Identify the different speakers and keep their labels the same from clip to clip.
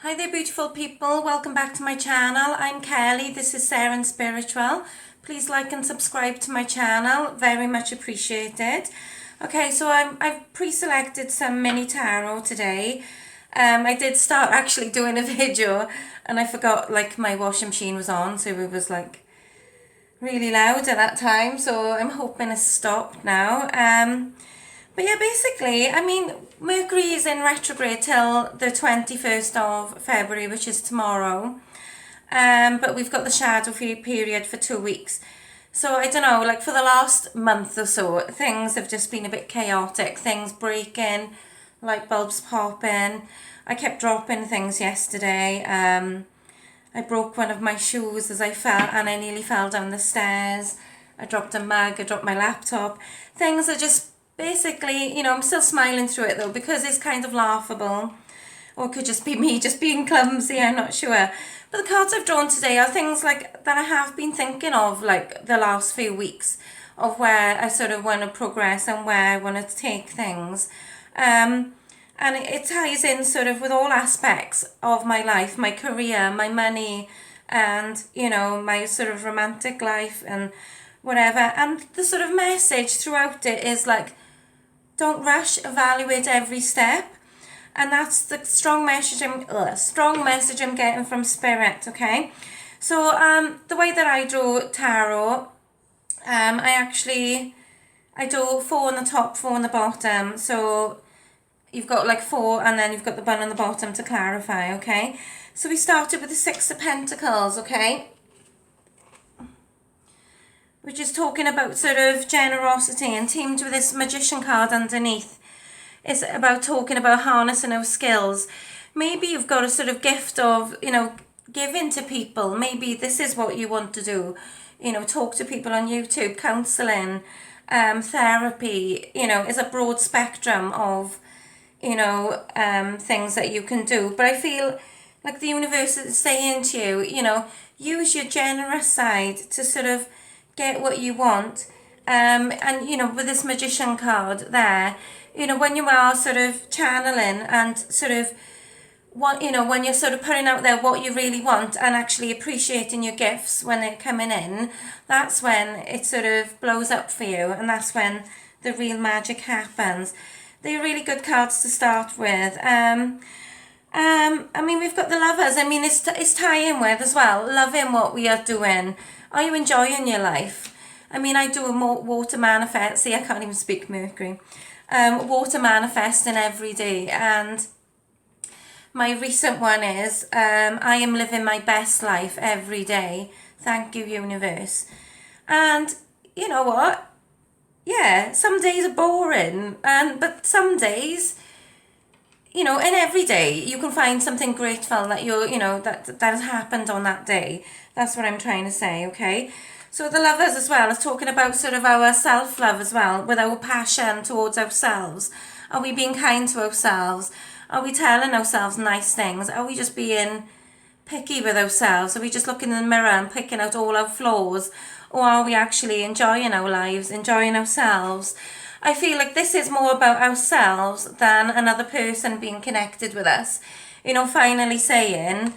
Speaker 1: Hi there beautiful people, welcome back to my channel. I'm Kelly, this is Sarah and Spiritual. Please like and subscribe to my channel, very much appreciated. Okay, so I've pre-selected some mini tarot today. I did start actually doing a video and I forgot like my washing machine was on, so it was like really loud at that time, so I'm hoping it's stopped now. But yeah, basically, I mean, Mercury is in retrograde till the 21st of February, which is tomorrow. But we've got the shadow period for 2 weeks. So I don't know, like for the last month or so, things have just been a bit chaotic. Things breaking, light bulbs popping. I kept dropping things yesterday. I broke one of my shoes as I fell and I nearly fell down the stairs. I dropped a mug, I dropped my laptop. Things are just basically, I'm still smiling through it though because it's kind of laughable. Or it could just be me just being clumsy, I'm not sure. But the cards I've drawn today are things like that I have been thinking of like the last few weeks of where I sort of want to progress and where I want to take things. And it ties in sort of with all aspects of my life, my career, my money, and, my sort of romantic life and whatever. And the sort of message throughout it is like, don't rush, evaluate every step. And that's the strong message I'm getting from Spirit, okay? So the way that I draw tarot, I do 4 on the top, 4 on the bottom. So you've got like 4 and then you've got the 1 on the bottom to clarify, okay? So we started with the 6 of Pentacles, okay? Which is talking about sort of generosity, and teamed with this Magician card underneath. It's about talking about harnessing our skills. Maybe you've got a sort of gift of, giving to people. Maybe this is what you want to do. Talk to people on YouTube, counselling, therapy, is a broad spectrum of, things that you can do. But I feel like the universe is saying to you, use your generous side to sort of get what you want. And, with this Magician card there, when you are sort of channeling and sort of when you're sort of putting out there what you really want and actually appreciating your gifts when they're coming in, that's when it sort of blows up for you, and that's when the real magic happens. They're really good cards to start with. I mean, we've got the Lovers. I mean, it's tying with as well, loving what we are doing. Are you enjoying your life? I mean, I do a water manifest. See, I can't even speak Mercury. Water manifesting every day, and my recent one is I am living my best life every day. Thank you, universe. And you know what? Yeah, some days are boring, but some days, in every day you can find something grateful that that has happened on that day. That's what I'm trying to say, okay? So the Lovers as well is talking about sort of our self-love as well, with our passion towards ourselves. Are we being kind to ourselves? Are we telling ourselves nice things? Are we just being picky with ourselves? Are we just looking in the mirror and picking out all our flaws? Or are we actually enjoying our lives, enjoying ourselves? I feel like this is more about ourselves than another person being connected with us. Finally saying,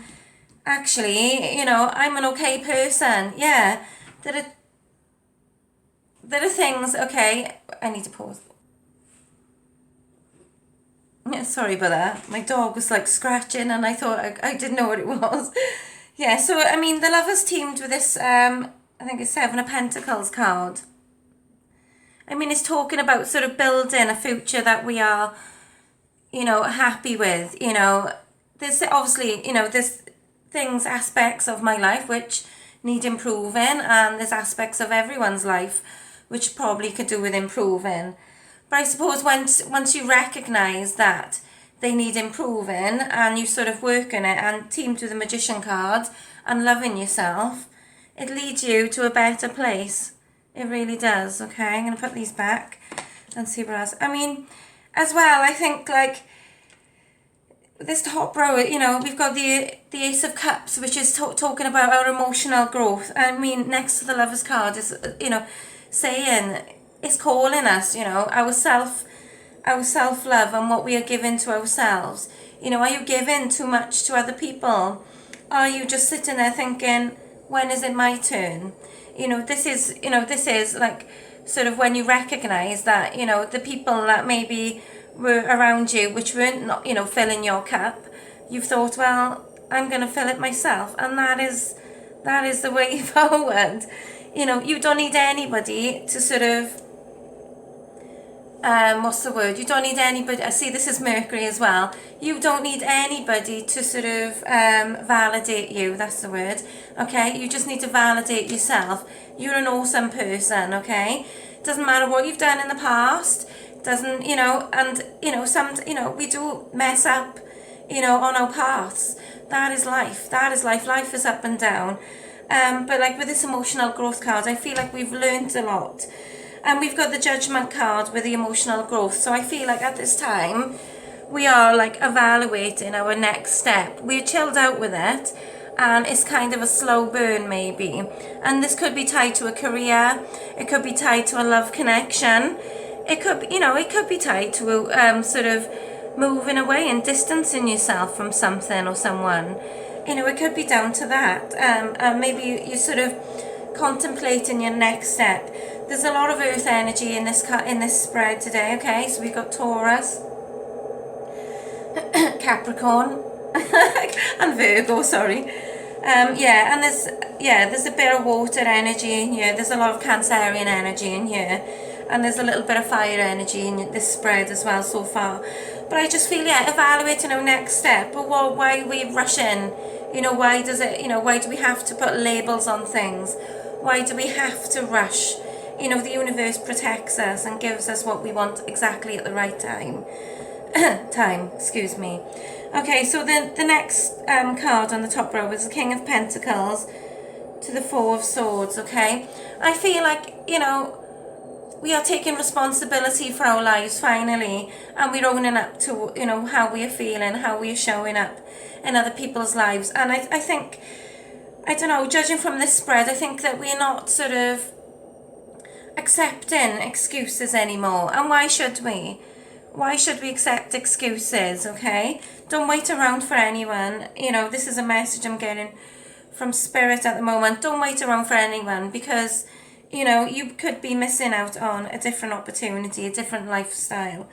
Speaker 1: actually, I'm an okay person. Yeah. There are things, okay, I need to pause. Yeah, sorry about that. My dog was like scratching and I thought I didn't know what it was. Yeah, so I mean, the Lovers teamed with this, I think it's 7 of Pentacles card. I mean, it's talking about sort of building a future that we are, happy with. There's obviously, there's things, aspects of my life which need improving, and there's aspects of everyone's life which probably could do with improving. But I suppose once you recognise that they need improving and you sort of work on it and teamed with the Magician card and loving yourself, it leads you to a better place. It really does, okay? I'm going to put these back and see what else. I mean, as well, I think like this top row, we've got the Ace of Cups, which is talking about our emotional growth. I mean, next to the Lovers card is, saying it's calling us, our self-love and what we are giving to ourselves. You know, are you giving too much to other people? Are you just sitting there thinking, when is it my turn? You know, this is like sort of when you recognize that, you know, the people that maybe were around you, which weren't, not, you know, filling your cup, you've thought, well, I'm going to fill it myself. And that is the way forward. You know, you don't need anybody to sort of, what's the word? You don't need anybody. I see this is Mercury as well. You don't need anybody to sort of validate you. That's the word. Okay, you just need to validate yourself. You're an awesome person. Okay, doesn't matter what you've done in the past. Doesn't, you know, and you know, we do mess up, you know, on our paths. That is life. That is life. Life is up and down. But like with this emotional growth card, I feel like we've learned a lot. And we've got the judgment card with the emotional growth. So I feel like at this time, we are like evaluating our next step. We're chilled out with it. And it's kind of a slow burn maybe. And this could be tied to a career. It could be tied to a love connection. It could, you know, it could be tied to sort of moving away and distancing yourself from something or someone. You know, it could be down to that. Maybe you're sort of contemplating your next step. There's a lot of earth energy in this spread today, okay? So we've got Taurus, Capricorn, and Virgo, sorry. Yeah, and there's a bit of water energy in here. There's a lot of Cancerian energy in here. And there's a little bit of fire energy in this spread as well so far. But I just feel, yeah, evaluating our next step. But why are we rushing? You know, why do we have to put labels on things? Why do we have to rush? You know, the universe protects us and gives us what we want exactly at the right time. Excuse me. Okay, so the next card on the top row is the King of Pentacles to the Four of Swords, okay? I feel like, you know, we are taking responsibility for our lives finally, and we're owning up to, you know, how we are feeling, how we are showing up in other people's lives. And I think, I don't know, judging from this spread, I think that we're not sort of accepting excuses anymore. And why should we? Why should we accept excuses, okay? Don't wait around for anyone. You know, this is a message I'm getting from Spirit at the moment. Don't wait around for anyone, because, you know, you could be missing out on a different opportunity, a different lifestyle,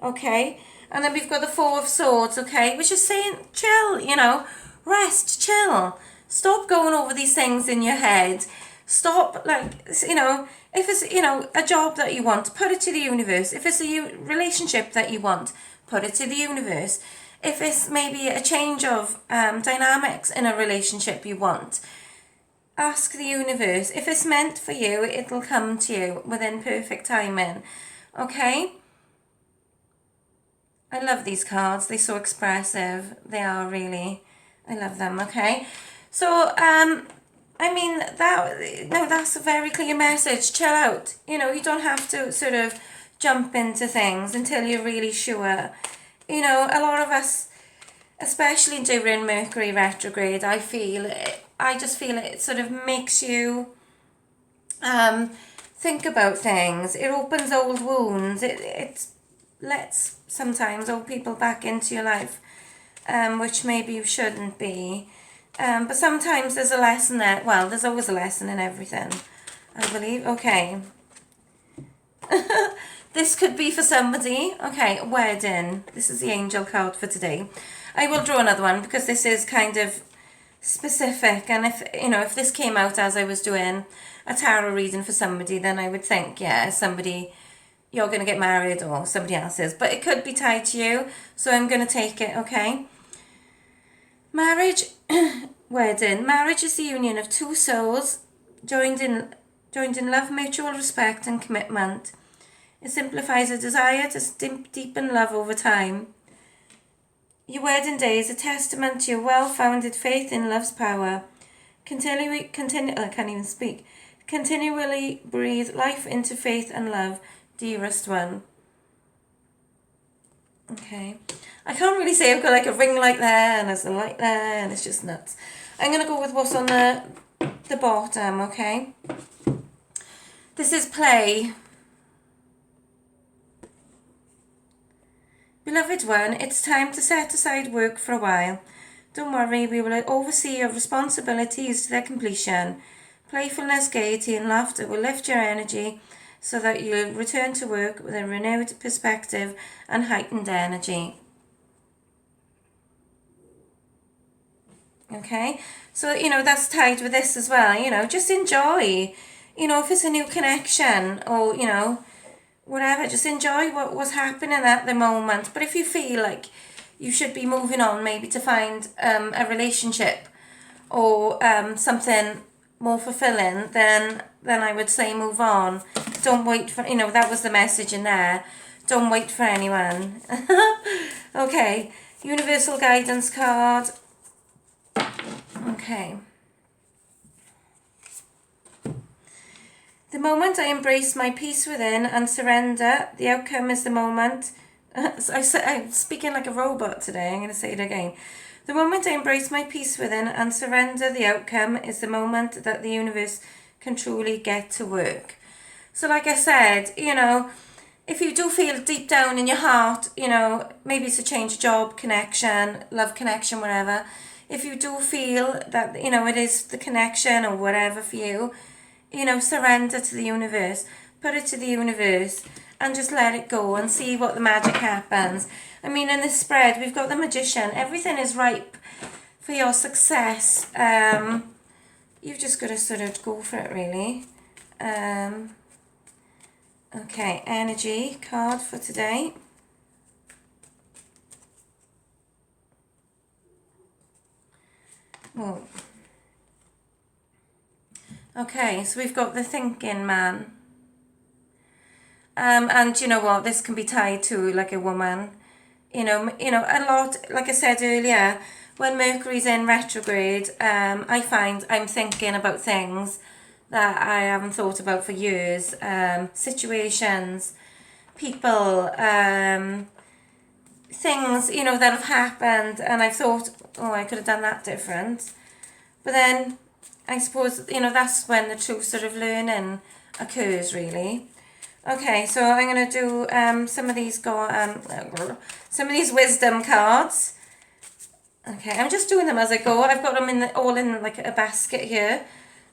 Speaker 1: okay? And then we've got the Four of Swords, okay, which is saying chill, you know, rest, chill. Stop going over these things in your head. Stop, like, you know, if it's, you know, a job that you want, put it to the universe. If it's a relationship that you want, put it to the universe. If it's maybe a change of dynamics in a relationship you want, ask the universe. If it's meant for you, it'll come to you within perfect timing. Okay? I love these cards. They're so expressive. They are really. I love them. Okay? So, I mean, that's a very clear message. Chill out. You know, you don't have to sort of jump into things until you're really sure. You know, a lot of us, especially during Mercury retrograde, I just feel it sort of makes you think about things. It opens old wounds. It lets sometimes old people back into your life, which maybe you shouldn't be. But sometimes there's a lesson there. Well, there's always a lesson in everything, I believe. Okay. This could be for somebody. Okay, wedding. This is the angel card for today. I will draw another one because this is kind of specific. And if, you know, if this came out as I was doing a tarot reading for somebody, then I would think, yeah, somebody, you're going to get married or somebody else is. But it could be tied to you. So I'm going to take it, okay? Marriage, wedding. Marriage is the union of two souls joined in love, mutual respect and commitment. It simplifies a desire to deepen love over time. Your wedding day is a testament to your well-founded faith in love's power. I can't even speak. Continually breathe life into faith and love, dearest one. Okay. I can't really say I've got like a ring light there and there's a light there and it's just nuts. I'm going to go with what's on the bottom, okay? This is play. Beloved one, it's time to set aside work for a while. Don't worry, we will oversee your responsibilities to their completion. Playfulness, gaiety and laughter will lift your energy so that you'll return to work with a renewed perspective and heightened energy. Okay, so, that's tied with this as well, just enjoy, if it's a new connection or, whatever, just enjoy what's happening at the moment. But if you feel like you should be moving on, maybe to find a relationship or something more fulfilling, then I would say move on. Don't wait for, that was the message in there. Don't wait for anyone. Okay, universal guidance card. Okay. The moment I embrace my peace within and surrender, the outcome is the moment. I'm speaking like a robot today. I'm going to say it again. The moment I embrace my peace within and surrender, the outcome is the moment that the universe can truly get to work. So like I said, if you do feel deep down in your heart, maybe it's a change job, connection, love connection, whatever. If you do feel that, it is the connection or whatever for you, surrender to the universe. Put it to the universe and just let it go and see what the magic happens. I mean, in this spread, we've got the Magician. Everything is ripe for your success. You've just got to sort of go for it, really. Okay, energy card for today. Oh. Okay, so we've got the thinking man. And you know what, this can be tied to like a woman. A lot, like I said earlier, when Mercury's in retrograde, I find I'm thinking about things that I haven't thought about for years. Situations, people, things, that have happened, and I've thought, oh, I could have done that different. But then, I suppose, that's when the true sort of learning occurs, really. Okay, so I'm going to do some of these wisdom cards. Okay, I'm just doing them as I go. I've got them all in like a basket here,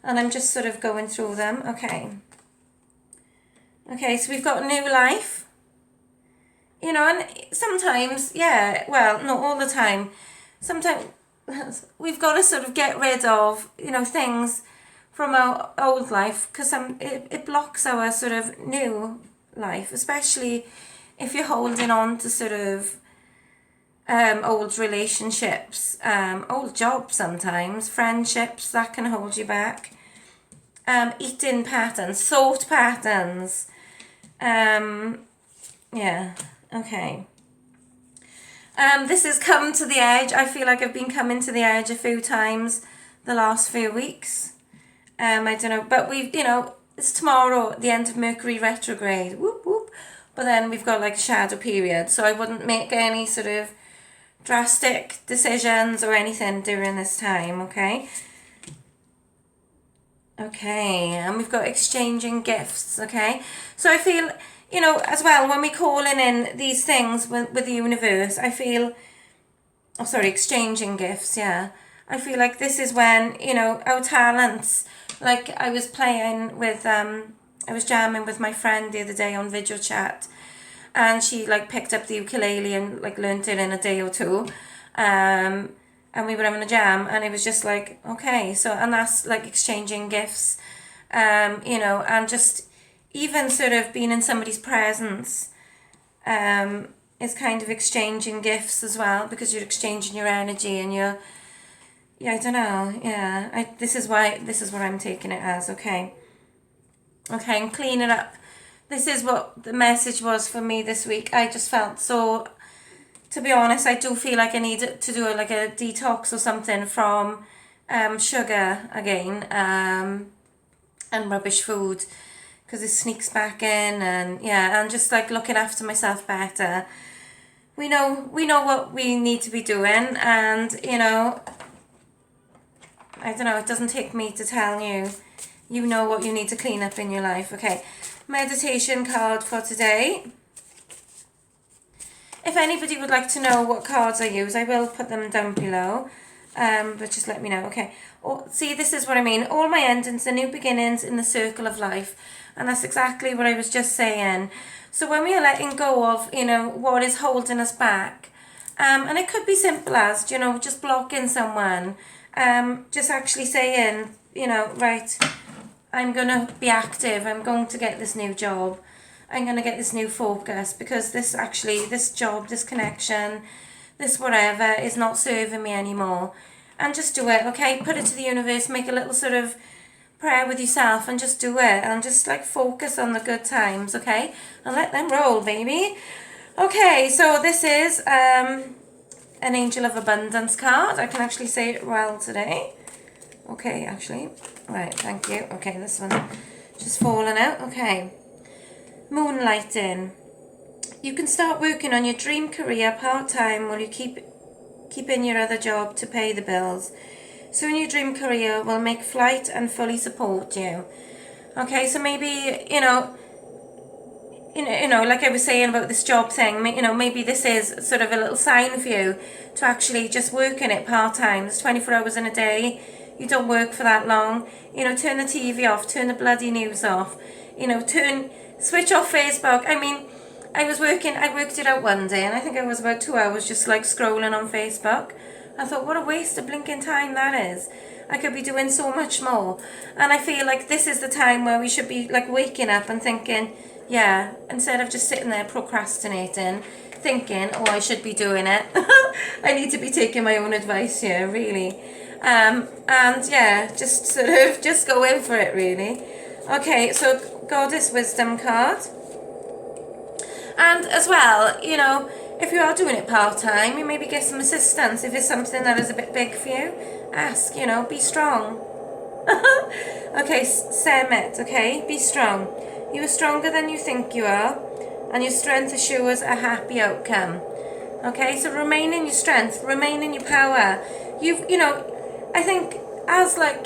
Speaker 1: and I'm just sort of going through them. Okay. Okay, so we've got new life. And sometimes, yeah, well, not all the time. Sometimes we've got to sort of get rid of, things from our old life, because it blocks our sort of new life, especially if you're holding on to sort of old relationships, old jobs sometimes, friendships, that can hold you back. Eating patterns, thought patterns. Yeah, okay. This has come to the edge. I feel like I've been coming to the edge a few times the last few weeks. I don't know, but it's tomorrow, the end of Mercury retrograde, whoop whoop, but then we've got like a shadow period, so I wouldn't make any sort of drastic decisions or anything during this time, okay? Okay, and we've got exchanging gifts, okay? So I feel, as well, when we're calling in these things with the universe, I feel, exchanging gifts, yeah. I feel like this is when, our talents, like I was playing with, I was jamming with my friend the other day on video chat, and she like picked up the ukulele and like learnt it in a day or two, and we were having a jam, and it was just like, okay, so, and that's like exchanging gifts, and just even sort of being in somebody's presence, is kind of exchanging gifts as well, because you're exchanging your energy and your, yeah, I don't know, yeah, this is what I'm taking it as, okay, and clean it up. This is what the message was for me this week. I just felt so, to be honest, I do feel like I need to do like a detox or something from sugar again, and rubbish food, because it sneaks back in, and yeah, and just like looking after myself better. We know what we need to be doing, and I don't know, it doesn't take me to tell you. You know what you need to clean up in your life. Okay, meditation card for today. If anybody would like to know what cards I use, I will put them down below. But just let me know. Okay. Oh, see, this is what I mean. All my endings are new beginnings in the circle of life. And that's exactly what I was just saying. So when we are letting go of, you know, what is holding us back, and it could be simple as, you know, just blocking someone, just actually saying, you know, right, I'm going to be active, I'm going to get this new job, I'm going to get this new focus, because this job, this connection, this whatever is not serving me anymore. And just do it, okay? Put it to the universe, make a little sort of prayer with yourself and just do it. And just like focus on the good times, okay? And let them roll, baby. Okay, so this is an Angel of Abundance card. I can actually say it well today. Okay, actually. Right, thank you. Okay, this one just falling out. Okay. Moonlighting. You can start working on your dream career part-time while you keep in your other job to pay the bills. Soon your dream career will make flight and fully support you. Okay, so maybe, you know, like I was saying about this job thing, you know, maybe this is sort of a little sign for you to actually just work in it part-time. It's 24 hours in a day. You don't work for that long. You know, turn the TV off, turn the bloody news off. You know, switch off Facebook. I mean, I worked it out one day, and I think I was about 2 hours just like scrolling on Facebook. I thought, what a waste of blinking time that is. I could be doing so much more. And I feel like this is the time where we should be like waking up and thinking, yeah, instead of just sitting there procrastinating, thinking, oh, I should be doing it. I need to be taking my own advice here, really. And yeah, just sort of just go in for it, really. Okay, so Goddess Wisdom card. And as well, you know, if you are doing it part-time, you maybe get some assistance. If it's something that is a bit big for you, ask, you know, be strong. Okay, Semet, okay, be strong. You are stronger than you think you are, and your strength assures a happy outcome. Okay, so remain in your strength, remain in your power. You know, I think as like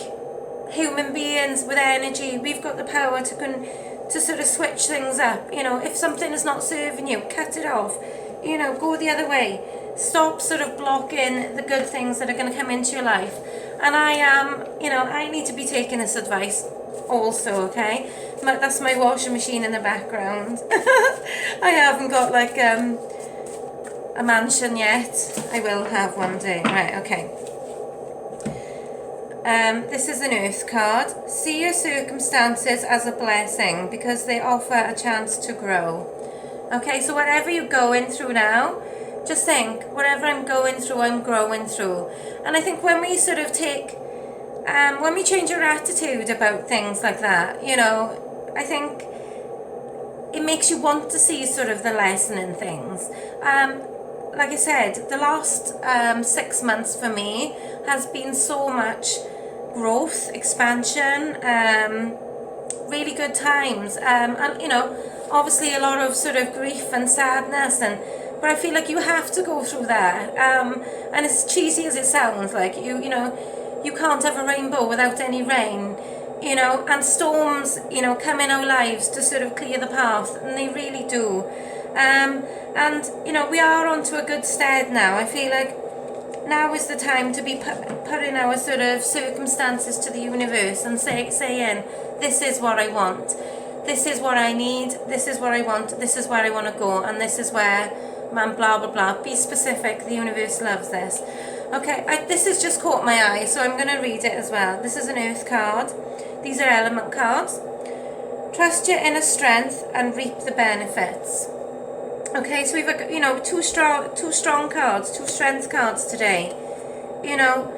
Speaker 1: human beings with energy, we've got the power to sort of switch things up. You know, if something is not serving you, cut it off. You know, go the other way. Stop sort of blocking the good things that are going to come into your life. And I am, you know, I need to be taking this advice also, okay? That's my washing machine in the background. I haven't got like a mansion yet. I will have one day. Right, okay. This is an Earth card. See your circumstances as a blessing because they offer a chance to grow. Okay, so whatever you're going through now, just think, whatever I'm going through, I'm growing through. And I think when we sort of when we change our attitude about things like that, you know, I think it makes you want to see sort of the lesson in things. Like I said, the last 6 months for me has been so much growth, expansion, really good times, and you know, obviously a lot of sort of grief and sadness, but I feel like you have to go through that, and as cheesy as it sounds, like you know, you can't have a rainbow without any rain, you know, and storms, you know, come in our lives to sort of clear the path, and they really do, and you know, we are onto a good stead now. I feel like now is the time to be putting our sort of circumstances to the universe and saying, this is what I want, this is what I need, this is what I want, this is where I want to go, and this is where, man, blah, blah, blah. Be specific. The universe loves this. Okay, this has just caught my eye, so I'm going to read it as well. This is an Earth card. These are element cards. Trust your inner strength and reap the benefits. Okay, so we've got, you know, two strong cards, two strength cards today. You know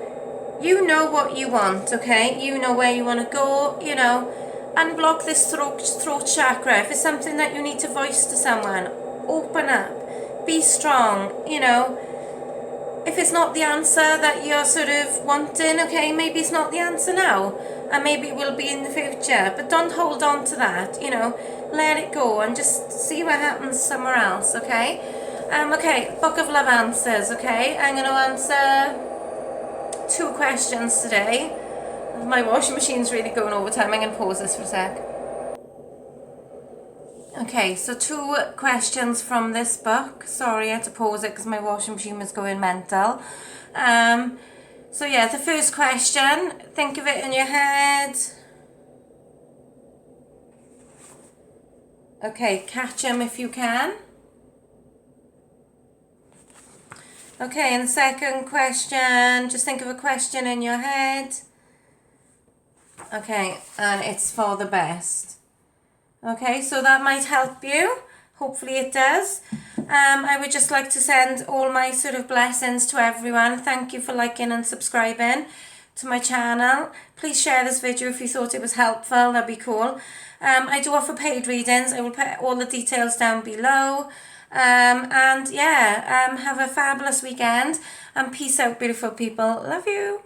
Speaker 1: what you want, okay? You know where you want to go, you know. Unblock this throat chakra. If it's something that you need to voice to someone, open up. Be strong, you know. If it's not the answer that you're sort of wanting, okay, maybe it's not the answer now, and maybe it will be in the future, but don't hold on to that, you know. Let it go and just see what happens somewhere else, okay? Okay, Book of Love answers, okay? I'm going to answer 2 questions today. My washing machine's really going over time. I'm going to pause this for a sec. Okay, so 2 questions from this book. Sorry, I had to pause it because my washing machine was going mental. So yeah, the first question, think of it in your head. Okay, catch them if you can. Okay, and the second question, just think of a question in your head. Okay, and it's for the best. Okay, so that might help you. Hopefully it does. I would just like to send all my sort of blessings to everyone. Thank you for liking and subscribing to my channel. Please share this video if you thought it was helpful. That'd be cool. I do offer paid readings. I will put all the details down below. And yeah, have a fabulous weekend. And peace out, beautiful people. Love you.